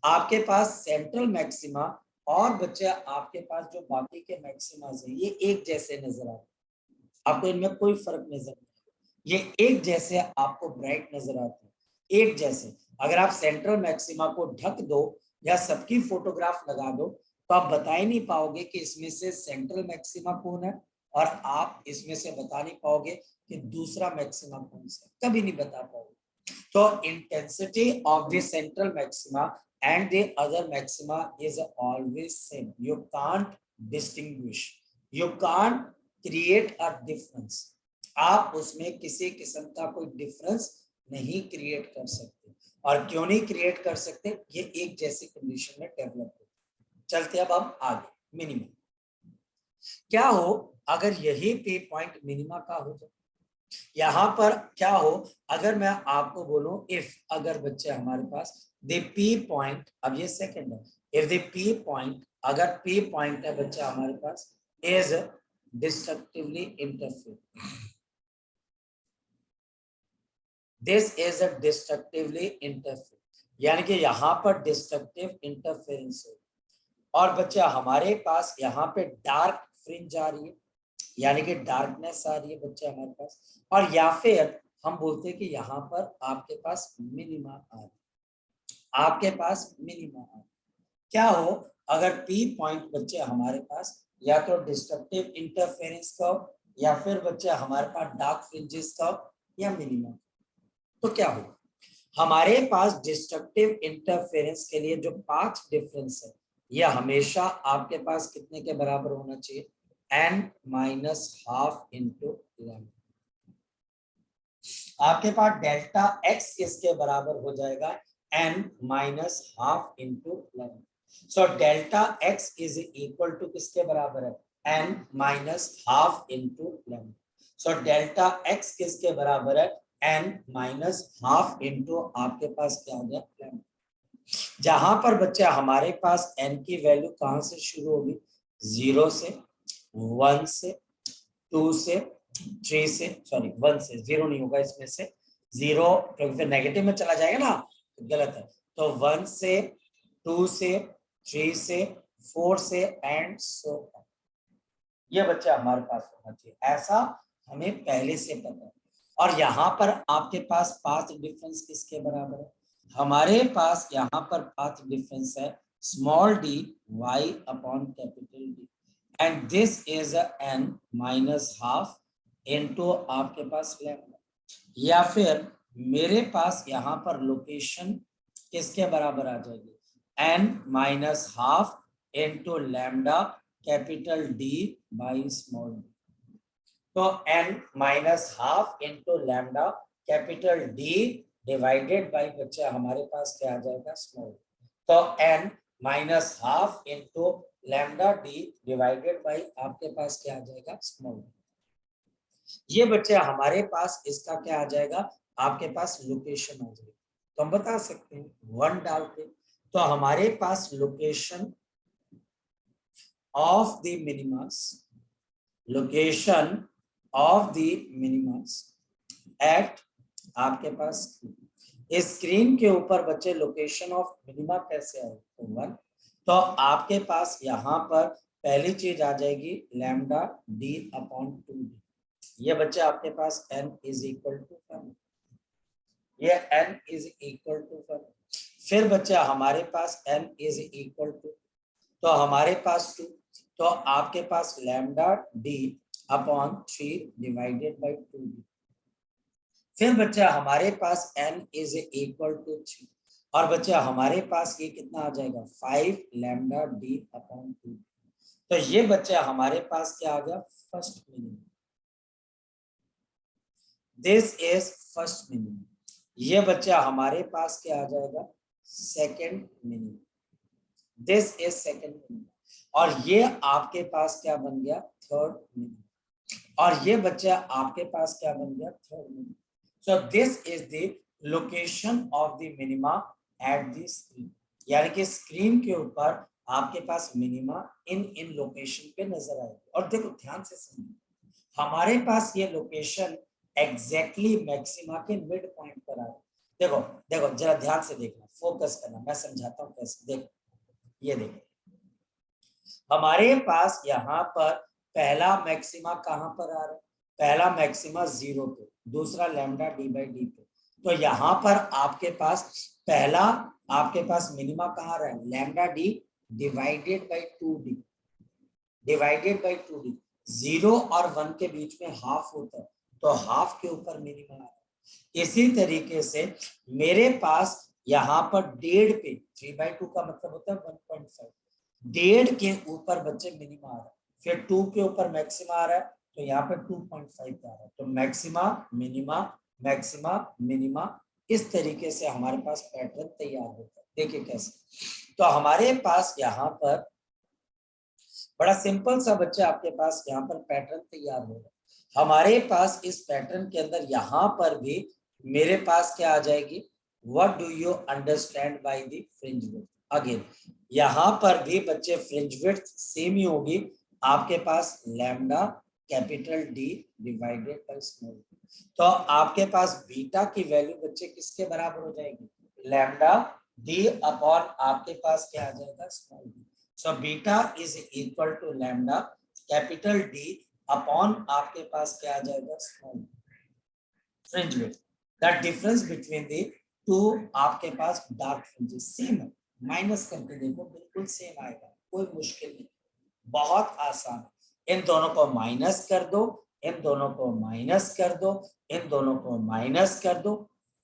आपके पास सेंट्रल मैक्सिमा और बच्चे आपके पास जो बाकी के मैक्सिमास है ये एक जैसे नजर आते हैं, आपको इनमें कोई फर्क नजर नहीं, ये एक जैसे आपको ब्राइट नजर आते हैं, एक जैसे। अगर आप सेंट्रल मैक्सिमा को ढक दो या सबकी फोटोग्राफ लगा दो तो आप बता ही नहीं पाओगे कि इसमें से सेंट्रल मैक्सिमा कौन है, और आप इसमें से बता नहीं पाओगे कि दूसरा मैक्सिमा कौन सा, कभी नहीं बता पाओगे। तो intensity of the central maxima and the other maxima is always same. You can't distinguish, you can't create a difference. आप उसमें किसी किस्म का कोई डिफरेंस नहीं क्रिएट कर सकते। और क्यों नहीं क्रिएट कर सकते, ये एक जैसी कंडीशन में डेवलप होते। चलते अब हम आगे मिनिमम। क्या हो अगर यही पे पॉइंट मिनिमा का हो जाए, यहां पर क्या हो अगर मैं आपको बोलूं इफ, अगर बच्चे हमारे पास द पी पॉइंट, अब ये सेकंड है, इफ द पी पॉइंट, अगर पी पॉइंट है बच्चे हमारे पास is destructively interfere, this is a destructively interfere, यानी कि यहां पर डिस्ट्रक्टिव इंटरफेरेंस है। और बच्चे हमारे पास यहाँ पे डार्क फ्रिंज आ रही है, यानी कि डार्कनेस आ रही है बच्चे हमारे पास, और या फिर हम बोलते हैं कि यहाँ पर आपके पास मिनिमा आ रही है, आपके पास मिनिमा आ रही है। क्या हो अगर पी पॉइंट बच्चे हमारे पास या तो डिस्ट्रक्टिव इंटरफेरेंस का हो, या फिर बच्चे हमारे पास डार्क फ्रिंजेस का हो, या मिनिमा, तो क्या होगा हमारे पास डिस्ट्रक्टिव इंटरफेरेंस के लिए जो पाथ डिफरेंस है यह हमेशा आपके पास कितने के बराबर होना चाहिए, n-12 इंटू लैम्डा। आपके पास डेल्टा x किसके बराबर हो जाएगा, n-12 into lambda. So delta x is equal to किसके बराबर है, n-12 into lambda. So delta x किसके बराबर है, n-12 इंटू आपके पास क्या हो गया लैम्डा। जहां पर बच्चे हमारे पास n की वैल्यू कहां से शुरू होगी, 0 से, 1 से, 2 से, 3 से, सॉरी 1 से, 0 नहीं होगा इसमें से, 0 क्योंकि फिर नेगेटिव में चला जाएगा ना, तो गलत है। तो 1 से, 2 से, 3 से, 4 से एंड सो ऑन, ये बच्चे हमारे पास होना चाहिए, ऐसा हमें पहले से पता है। और यहाँ पर आपके पास पाथ डिफरेंस किसके बराबर है? हमारे पास यहाँ पर पाथ डिफरेंस है small D y upon capital D, and this is n minus half into आपके पास लैम्डा, या फिर मेरे पास यहाँ पर लोकेशन किसके बराबर आ जाएगी? n minus half into lambda capital D by small D. तो n minus half into lambda capital D divided by बच्चे हमारे पास क्या आ जाएगा? स्मॉल। तो n minus half into lambda D divided by आपके पास क्या आ जाएगा? स्मॉल। ये बच्चे हमारे पास इसका क्या आ जाएगा? आपके पास लोकेशन आ जाएगी। तो हम बता सकते हैं 1 डाल के, तो हमारे पास location of the minimus, location of the minimus at आपके पास स्क्रीन के ऊपर बच्चे लोकेशन ऑफ मिनिमा कैसे आए? तो 1। तो आपके पास यहाँ पर पहली चीज आ जाएगी लैम्डा डी अपॉन 2d। ये बच्चे आपके पास n इज इक्वल टू 1, ये n इज इक्वल टू 1। फिर बच्चे हमारे पास n इज इक्वल टू, तो हमारे पास 2, तो आपके पास lambda D upon 3 divided by 2d। फिर बच्चा हमारे पास n इज इक्वल टू 3, और बच्चा हमारे पास ये कितना आ जाएगा? 5 लैम्डा डी अपॉन 2। तो ये बच्चा हमारे पास क्या आ गया? First minimum. This is first minimum. ये बच्चा हमारे पास क्या आ जाएगा? Second minimum. This is second minimum. और ये आपके पास क्या बन गया? Third minimum. और ये बच्चा आपके पास क्या बन गया? Third minimum. So this is the location of the minima at the screen। यानी कि स्क्रीन के ऊपर आपके पास मिनिमा इन लोकेशन पे नजर आएगी। और देखो ध्यान से समझो, हमारे पास ये लोकेशन एग्जैक्टली मैक्सिमा के मिड पॉइंट पर आ रही है। देखो देखो जरा ध्यान से देखना, फोकस करना, मैं समझाता हूँ कैसे। देखो ये देखो, हमारे पास यहाँ पर पहला मैक्सिमा कहाँ पर आ रहा है? पहला मैक्सिमा 0 पे, दूसरा लैम्डा डी बाई डी पे। तो यहाँ पर आपके पास पहला आपके पास मिनिमा कहाँ रहा है? Lambda D divided by 2d, divided by 2d। 0 और 1 के बीच में हाफ होता है, तो हाफ के ऊपर मिनिमा आ रहा है। इसी तरीके से मेरे पास यहाँ पर 1.5 पे, 3/2 का मतलब होता है 1.5, 1.5 के ऊपर बच्चे मिनिमा आ रहा है, फिर 2 के ऊपर मैक्सिमा आ रहा है, तो यहाँ पे 2.5 आ रहा है। तो मैक्सिमा मिनिमा मैक्सिमा मिनिमा, इस तरीके से हमारे पास पैटर्न तैयार होता है। देखिए कैसे। तो हमारे पास यहाँ पर बड़ा सिंपल सा बच्चा आपके पास यहाँ पर पैटर्न तैयार हो रहा है। हमारे पास इस पैटर्न के अंदर यहाँ पर भी मेरे पास क्या आ जाएगी? What do you understand by the fringe width? Again यहाँ पर भी बच्चे फ्रिंज विड्थ सेम ही होगी, आपके पास lambda capital D divided by small D. तो आपके पास बीटा की वैल्यू बच्चे किसके बराबर हो जाएगी? लैम्डा डी अपॉन आपके पास क्या आ जाएगा? Small D. So beta is equal to lambda capital D upon आपके पास क्या आ जाएगा? Small fringe width. The difference between the two आपके पास डार्क फ्रिंजेस सेम है, माइनस करके देखो बिल्कुल सेम आएगा, कोई मुश्किल नहीं, बहुत आसान। इन दोनों को माइनस कर दो, इन दोनों को माइनस कर दो, इन दोनों को माइनस कर दो,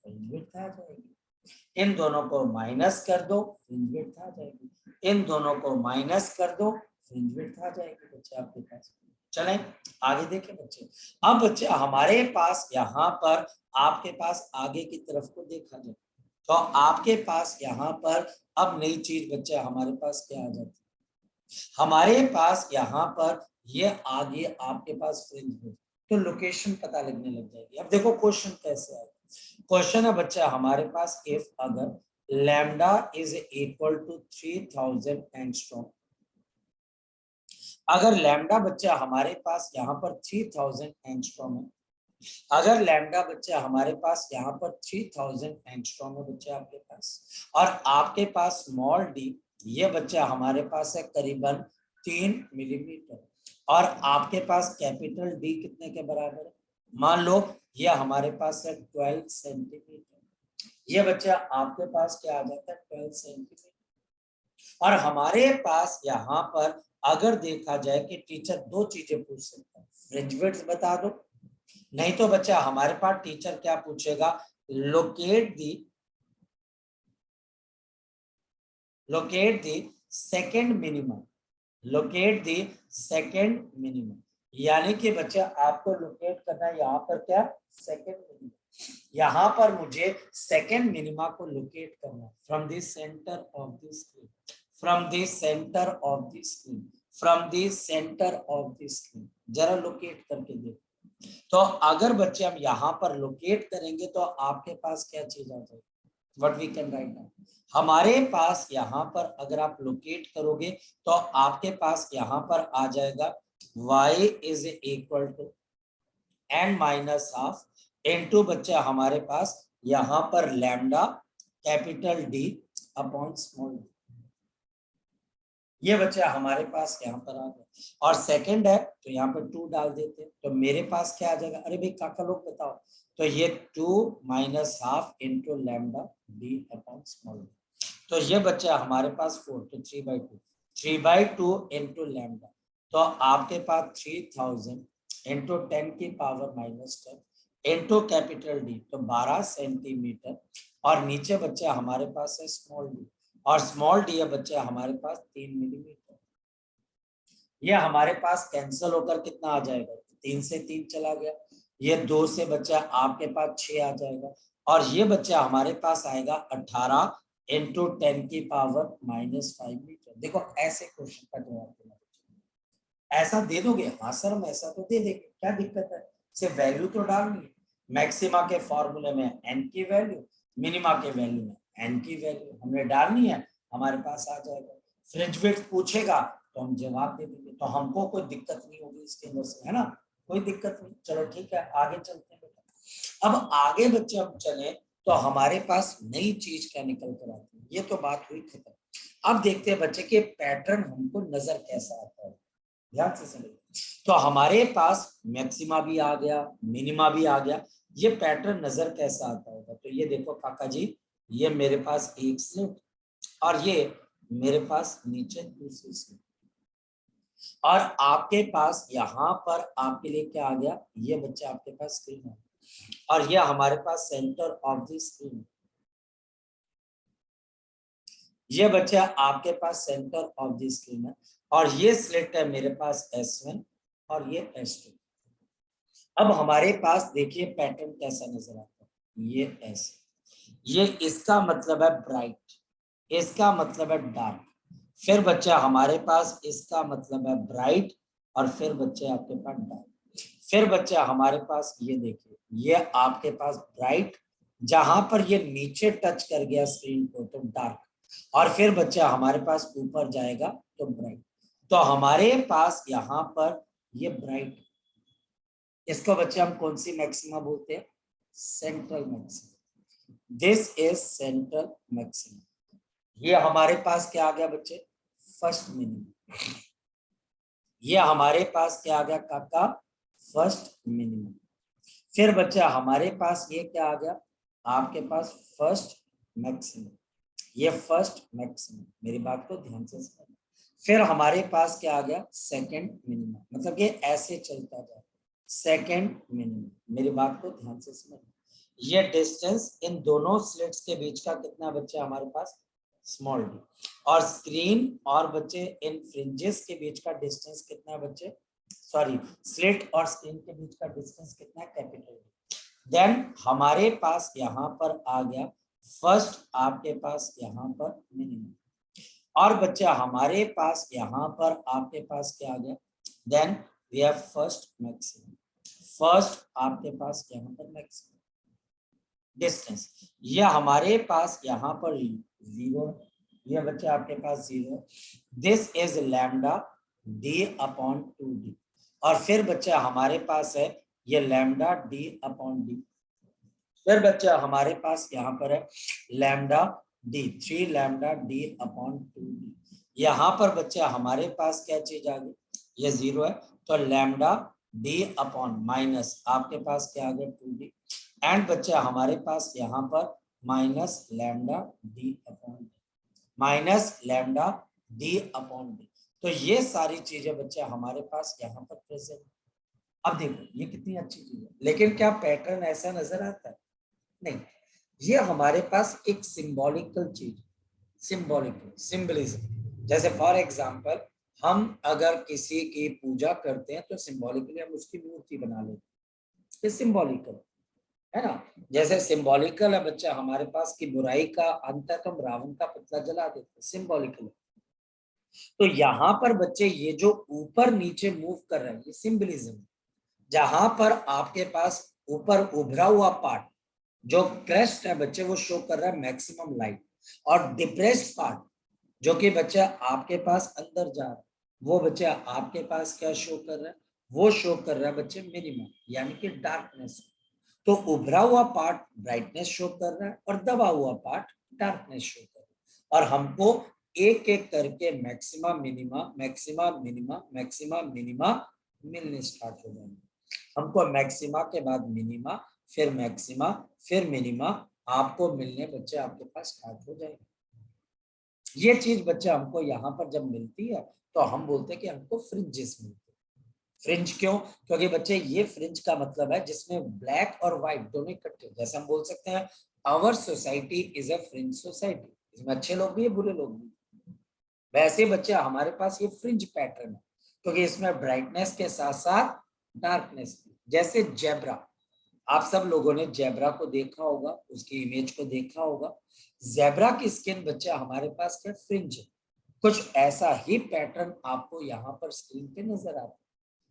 फ्रिंज विड्थ आ जाएगी। इन दोनों को माइनस कर दो, फ्रिंज विड्थ आ जाएगी। इन दोनों को माइनस कर दो, फ्रिंज विड्थ आ जाएगी बच्चे आपके पास। चलें आगे देखें बच्चे। अब बच्चे हमारे पास यहाँ पर आपके पास आगे की तरफ को देखा जाए, तो आपके पास यहाँ पर अब नई चीज बच्चे हमारे पास क्या आ जाती है? हमारे पास यहाँ पर ये आगे आपके पास फ्रिंज विड्थ, तो लोकेशन पता लगने लग जाएगी। अब देखो क्वेश्चन कैसे आएगा। क्वेश्चन है बच्चा हमारे पास, इफ अगर lambda is equal to 3000 angstrom, अगर लैम्डा बच्चा हमारे पास यहाँ पर 3000 एंगस्ट्रॉम है, अगर लैम्डा बच्चा हमारे पास यहाँ पर 3000 एंगस्ट्रॉम है बच्चा आपके पास, और आपके पास स्मॉल डी ये बच्चा हमारे पास है करीबन 3 मिलीमीटर, और आपके पास कैपिटल डी कितने के बराबर है? मान लो ये हमारे पास है 12 सेंटीमीटर, ये बच्चा आपके पास क्या आ जाता है 12 सेंटीमीटर। और हमारे पास यहाँ पर अगर देखा जाए कि टीचर दो चीजें पूछ सकता है, फ्रिंज विड्थ बता दो, नहीं तो बच्चा हमारे पास टीचर क्या पूछेगा, locate the second minimum, locate the second minimum. यानी कि बच्चा आपको लोकेट करना है यहाँ पर क्या, सेकंड मिनिमम। यहाँ पर मुझे सेकंड मिनिमा को लोकेट करना है from the centre of the screen, from the centre of the screen, from the centre of the screen. जरा लोकेट करके देखो। तो अगर बच्चे हम यहाँ पर लोकेट करेंगे तो आपके पास क्या चीज आ जाएगी, what we can write down. हमारे पास यहाँ पर अगर आप लोकेट करोगे तो आपके पास यहाँ पर आ जाएगा y is equal to n minus half into बच्चा हमारे पास यहाँ पर lambda capital D upon small d। ये बच्चा हमारे पास यहाँ पर आ गया, और सेकंड है तो यहाँ पर 2 डाल देते हैं, तो मेरे पास क्या आ जाएगा, अरे भाई काका लोग बताओ, तो ये 2 minus half into lambda d upon small d। तो ये बच्चा हमारे पास 4, तो 3/2, 3/2 इंटू लैम्डा, तो आपके पास 3000 इंटू 10 की पावर -10 इंटू कैपिटल D, तो 12 सेंटीमीटर। और नीचे बच्चा हमारे पास है स्मॉल d, और स्मॉल d है बच्चा हमारे पास 3 मिलीमीटर। ये हमारे पास कैंसिल होकर कितना आ जाएगा, 3 से 3 चला गया, ये 2 से बच्चा आपके पास 6 आ जाएगा, और ये बच्चा हमारे पास आएगा 18 इंटू 10 की पावर -5 मीटर। देखो ऐसे क्वेश्चन का जवाब देना, ऐसा दे दोगे, हाँ सर हम ऐसा तो दे देंगे, क्या दिक्कत है, सिर्फ वैल्यू तो डालनी है। मैक्सिमा के फॉर्मूले में n की वैल्यू, मिनिमा के वैल्यू में n की वैल्यू हमने डालनी है, हमारे पास आ जाएगा। फ्रिंज विड्थ पूछेगा तो हम जवाब दे देंगे, तो हमको कोई दिक्कत नहीं होगी इसके अंदर से, है ना, कोई दिक्कत नहीं। चलो ठीक है, आगे चलते हैं बेटा। अब आगे बच्चे हम चले तो हमारे पास नई चीज क्या निकल कर आती है, ये तो बात हुई खत्म। अब देखते हैं बच्चे के पैटर्न हमको नजर कैसा आता है, ध्यान से सुनिए। तो हमारे पास मैक्सिमा भी आ गया, मिनिमा भी आ गया, ये पैटर्न नजर कैसा आता होगा, तो ये देखो काका जी, ये मेरे पास एक स्लिट, और ये मेरे पास नीचे दूसरी स्लिट, और आपके पास यहाँ पर आपके लिए क्या आ गया, ये बच्चे आपके पास स्क्रीन है, और ये हमारे पास सेंटर ऑफ द स्क्रीन, ये बच्चा आपके पास सेंटर ऑफ द स्क्रीन है, और ये स्लिट है मेरे पास S1 और ये S2। अब हमारे पास देखिए पैटर्न कैसा नजर आता है, ये ऐसे, ये इसका मतलब है ब्राइट, इसका मतलब है डार्क, फिर बच्चा हमारे पास इसका मतलब है ब्राइट, और फिर बच्चे आपके पास डार्क, फिर बच्चा हमारे पास ये देखिए, ये आपके पास ब्राइट, जहां पर ये नीचे टच कर गया स्क्रीन को तो डार्क, और फिर बच्चा हमारे पास ऊपर जाएगा तो ब्राइट। तो हमारे पास यहाँ पर ये ब्राइट, इसको बच्चे हम कौन सी मैक्सिमा बोलते हैं, central maxima, this is central maxima. ये हमारे पास क्या आ गया बच्चे, फर्स्ट मिनिमम, ये हमारे पास क्या आ गया काका, फर्स्ट मिनिमम। फिर बच्चा हमारे पास ये क्या आ गया, आपके पास फर्स्ट मैक्सिमम, ये फर्स्ट मैक्सिमम, मेरी बात को ध्यान से समझना। फिर हमारे पास क्या आ गया, सेकंड मिनिमम, मतलब ये ऐसे चलता जाए, सेकंड मिनिमम, मेरी बात को ध्यान से समझना। ये डिस्टेंस इन दोनों स्लिट्स के बीच का कितना बच्चा हमारे पास, स्मॉल डी, और स्क्रीन और बच्चे इन फ्रिंजेस के बीच का डिस्टेंस कितना है बच्चे, सॉरी स्लिट और स्क्रीन के बीच का डिस्टेंस कितना है, कैपिटल डी। देन हमारे पास यहाँ पर आ गया फर्स्ट, आपके पास यहाँ पर मिनिमम, और बच्चा हमारे पास यहाँ पर आपके पास क्या आ गया, then we have first maximum, first आपके पास यहाँ पर मैक्सिमम डिस्टेंस, ये हमारे पास यहाँ पर 0, ये बच्चे आपके पास 0, this is lambda d upon 2d, और फिर बच्चा हमारे पास है ये लैम्डा d अपॉन d, फिर बच्चा हमारे पास यहाँ पर है lambda d, 3 lambda d upon 2d। यहाँ पर बच्चा हमारे पास क्या चीज आ गई, ये 0 है, तो लैम्डा डी अपॉन माइनस आपके पास क्या आ गया 2d एंड बच्चे हमारे पास यहाँ पर minus lambda D upon minus lambda D upon D. तो ये सारी चीजें बच्चे हमारे पास यहाँ पर प्रेजेंट। अब देखो ये कितनी अच्छी चीज है, लेकिन क्या पैटर्न ऐसा नजर आता है? नहीं, ये हमारे पास एक सिंबॉलिकल चीज, सिंबॉलिकल सिंबलिज्म। जैसे फॉर एग्जांपल हम अगर किसी की पूजा करते हैं तो सिंबॉलिकली हम उसकी मूर्ति बना लेते हैं, ये सिंबॉलिकल है ना। जैसे सिंबॉलिकल है बच्चा हमारे पास की बुराई का अंत तक हम रावण का पुतला जला देते हैं, सिंबॉलिकल। तो यहाँ पर बच्चे ये जो ऊपर नीचे मूव कर रहे हैं ये सिंबलिज्म। जहां पर आपके पास ऊपर उभरा हुआ पार्ट जो क्रेस्ट है बच्चे वो शो कर रहा है मैक्सिमम लाइट, और डिप्रेस्ड पार्ट जो कि बच्चा आपके पास अंदर जा रहा है वो बच्चा आपके पास क्या शो कर रहा है, वो शो कर रहा है बच्चे मिनिमम यानी कि डार्कनेस। तो उभरा हुआ पार्ट ब्राइटनेस शो कर रहा है और दबा हुआ पार्ट डार्कनेस शो कर रहा है। और हमको एक एक करके maxima minima maxima minima maxima minima मिलने स्टार्ट हो जाएंगे। हमको मैक्सिमा के बाद मिनिमा फिर मैक्सिमा फिर मिनिमा आपको मिलने बच्चे आपके पास स्टार्ट हो जाएंगे। ये चीज बच्चे हमको यहाँ पर जब मिलती है तो हम बोलते हैं कि हमको फ्रिंजेस मिलते हैं। फ्रिंज क्यों? क्योंकि बच्चे ये फ्रिंज का मतलब है जिसमें ब्लैक और व्हाइट दोनों इकट्ठे, जैसे हम बोल सकते हैं our society is a fringe society, इसमें अच्छे लोग भी है बुरे लोग भी। वैसे बच्चे हमारे पास ये फ्रिंज पैटर्न है क्योंकि इसमें ब्राइटनेस के साथ साथ डार्कनेस भी। जैसे जेब्रा, आप सब लोगों ने जेब्रा को देखा होगा, उसकी इमेज को देखा होगा। जेब्रा की स्किन बच्चा हमारे पास क्या फ्रिंज है, कुछ ऐसा ही पैटर्न आपको यहाँ पर स्क्रीन पे नजर आता है,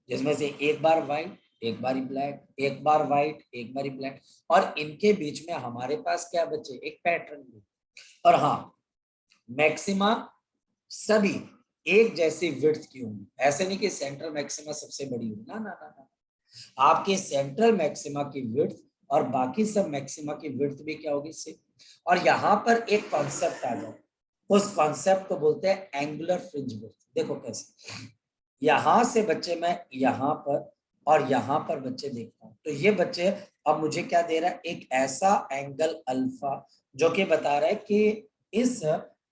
जिसमें से एक बार व्हाइट एक बार ब्लैक, एक बार व्हाइट एक बार ब्लैक, और इनके बीच में हमारे पास क्या बच्चे एक पैटर्न भी। और हाँ, मैक्सिमा सभी एक जैसी विड्थ की होंगी, ऐसे नहीं कि सेंट्रल मैक्सिमा सबसे बड़ी होगी, ना ना ना ना। आपके सेंट्रल मैक्सिमा की विड्थ और बाकी सब मैक्सिमा की विड्थ भी क्या होगी सेम। और यहाँ पर एक कॉन्सेप्ट आ जाए, उस कॉन्सेप्ट को बोलते हैं एंगुलर फ्रिंज विड्थ। देखो कैसे, यहां से बच्चे मैं यहाँ पर और यहाँ पर बच्चे देखता हूँ तो ये बच्चे अब मुझे क्या दे रहा है, एक ऐसा एंगल अल्फा जो कि बता रहा है कि इस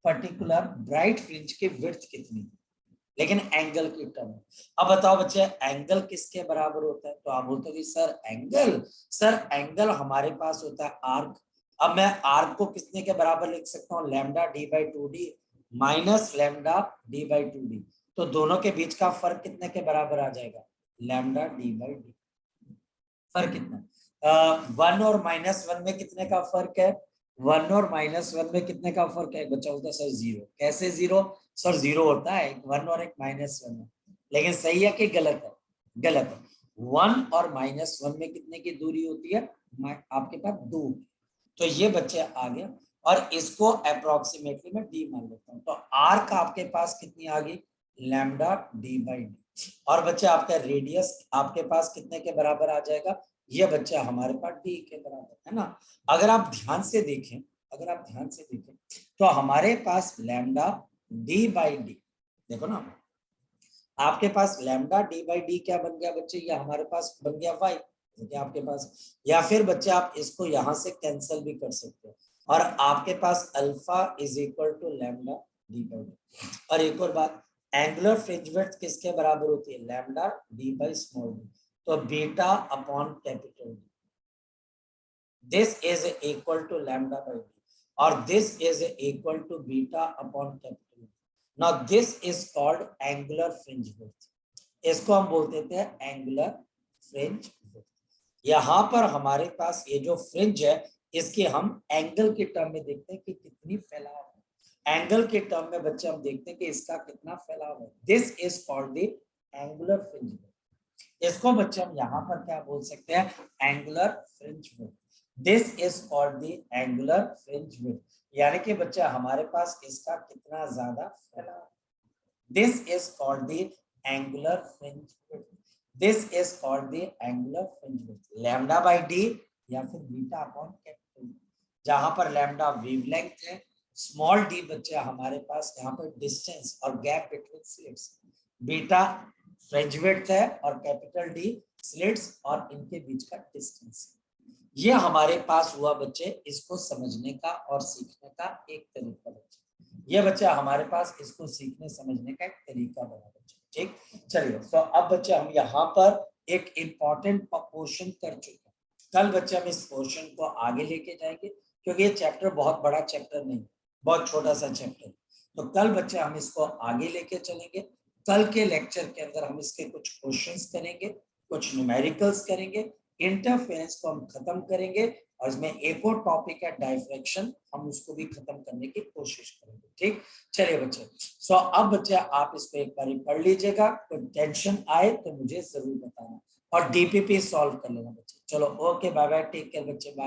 पर्टिकुलर ब्राइट फ्रिंज की विड्थ कितनी, लेकिन एंगल की टर्म। अब बताओ बच्चे एंगल किसके बराबर होता है? तो आप बोलते हो कि सर एंगल हमारे पास होता है आर्क। अब मैं आर्क को कितने के बराबर लिख सकता हूँ, lambda D by two D minus lambda D by two D. तो दोनों के बीच का फर्क कितने के बराबर आ जाएगा, लैम्डा डी बाई डी। फर्क कितना, 1 और -1 में कितने का फर्क है, 1 और -1 में कितने का फर्क है? बच्चा बोलता है सर 0। कैसे 0? सर 0 होता है, एक 1 और एक -1 है। लेकिन सही है कि गलत है? गलत है। 1 और -1 में कितने की दूरी होती है, आपके पास 2। तो ये बच्चे आ गया, और इसको अप्रोक्सीमेटली मैं डी मान लेता हूँ। तो आर का आपके पास कितनी आ गई, लैम्डा डी बाई डी। और बच्चे आपका रेडियस आपके पास कितने के बराबर आ जाएगा, ये बच्चा हमारे पास डी के बराबर है ना। अगर आप ध्यान से देखें, अगर आप ध्यान से देखें तो हमारे पास लैम्डा डी बाई डी, देखो ना आपके पास लैम्डा डी बाई डी क्या बन गया बच्चे, ये हमारे पास बन गया वाई, क्या आपके पास। या फिर बच्चे आप इसको यहां से कैंसिल भी कर सकते हो, और आपके पास alpha is equal to lambda D by D. और एक और बात, एंगुलर फ्रिंज विड्थ किसके बराबर होती है, lambda D by small D. तो beta upon capital D, this is equal to lambda by D, और this is equal to beta upon capital D. Now this is called angular fringe width, इसको हम बोलते थे angular fringe width. यहाँ पर हमारे पास ये जो फ्रिंज है इसके हम एंगल के टर्म में देखते हैं कि कितनी फैलाव है, एंगल के टर्म में बच्चे हम देखते हैं कि इसका कितना फैलाव है। This is called the angular fringe width. इसको बच्चे हम यहाँ पर क्या बोल सकते हैं, angular fringe width. This is called the angular fringe width, यानी कि बच्चा हमारे पास इसका कितना ज्यादा फैलाव। This is called the angular fringe width, this is called the angular fringe width, lambda by D या फिर बीटा अपॉन कैपिटल, जहां पर लैम्डा वेवलेंथ है, स्मॉल डी बच्चा हमारे पास यहाँ पर डिस्टेंस और gap between slits, beta fringe width है और कैपिटल डी स्लिट्स और इनके बीच का डिस्टेंस। ये हमारे पास हुआ बच्चे इसको समझने का और सीखने का एक तरीका बच्चे। ये बच्चा हमारे पास इसको सीखने समझने का एक तरीका बना बच्चे। ठीक, चलिए तो अब बच्चे हम यहाँ पर एक इम्पॉर्टेंट पोर्शन कर चुके हैं। कल बच्चे हम इस पोर्शन को आगे लेके जाएंगे क्योंकि ये चैप्टर बहुत बड़ा चैप्टर नहीं, बहुत छोटा सा चैप्टर। तो कल बच्चे हम इसको आगे लेके चलेंगे। कल के लेक्चर के अंदर हम इसके कुछ क्वेश्चंस करेंगे, कुछ न्यूमेरिकल्स करेंगे, इंटरफेरेंस को हम खत्म करेंगे और इसमें एक और टॉपिक है डाइफ्रैक्शन, हम उसको भी खत्म करने की कोशिश करेंगे। ठीक, चलिए बच्चे। सो अब बच्चे आप इसको एक बार पढ़ लीजिएगा, कोई टेंशन आए तो मुझे जरूर बताना और डीपीपी सॉल्व कर लेना बच्चे। चलो okay, bye bye, take care बच्चे, बाय।